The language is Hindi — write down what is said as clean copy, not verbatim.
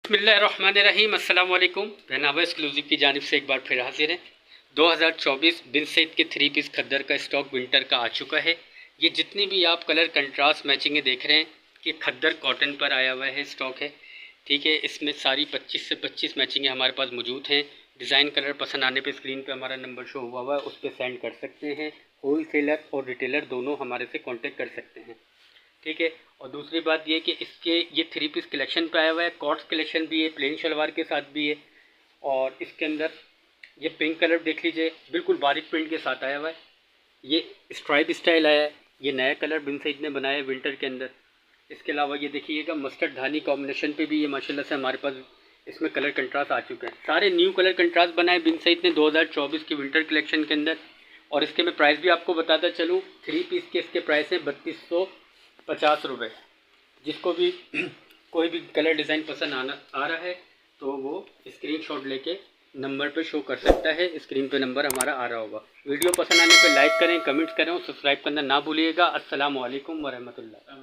बिस्मिल्लाहिर्रहमानिर्रहीम। अस्सलाम वालेकुम। पहनावा एक्सक्लूसिव की जानिब से एक बार फिर हाजिर हैं। 2024 बिन सईद के 3 पीस खद्दर का स्टॉक विंटर का आ चुका है। ये जितनी भी आप कलर कंट्रास्ट मैचिंगें देख रहे हैं कि खद्दर कॉटन पर आया हुआ है स्टॉक है, ठीक है। इसमें सारी 25 से 25 मैचिंगें हमारे पास मौजूद हैं। डिज़ाइन कलर पसंद आने पे स्क्रीन पे हमारा नंबर शो हुआ हुआ है, उस पर सेंड कर सकते हैं। होल सेलर और रिटेलर दोनों हमारे से कॉन्टेक्ट कर सकते हैं, ठीक है। और दूसरी बात ये कि इसके ये 3 पीस कलेक्शन पे आया हुआ है। कॉट्स कलेक्शन भी है, प्लेन शलवार के साथ भी है। और इसके अंदर ये पिंक कलर देख लीजिए, बिल्कुल बारीक प्रिंट के साथ आया हुआ है। ये स्ट्राइप स्टाइल आया है, ये नया कलर बिन सईद ने बनाया है विंटर के अंदर। इसके अलावा ये देखिएगा मस्टर्ड धानी कॉम्बिनेशन पे भी ये माशाल्लाह से हमारे पास इसमें कलर कंट्रास्ट आ चुके हैं। सारे न्यू कलर कंट्रास्ट बनाए बिन सईद ने 2024 की विंटर कलेक्शन के अंदर। और इसके मैं प्राइस भी आपको बताता चलूँ, 3 पीस के इसके प्राइस है 3250 रुपये। जिसको भी कोई भी कलर डिज़ाइन पसंद आ रहा है तो वो स्क्रीनशॉट लेके नंबर पे शो कर सकता है। स्क्रीन पे नंबर हमारा आ रहा होगा। वीडियो पसंद आने पे लाइक करें, कमेंट्स करें और सब्सक्राइब करना ना भूलिएगा। अस्सलाम वालेकुम वरहमतुल्लाह।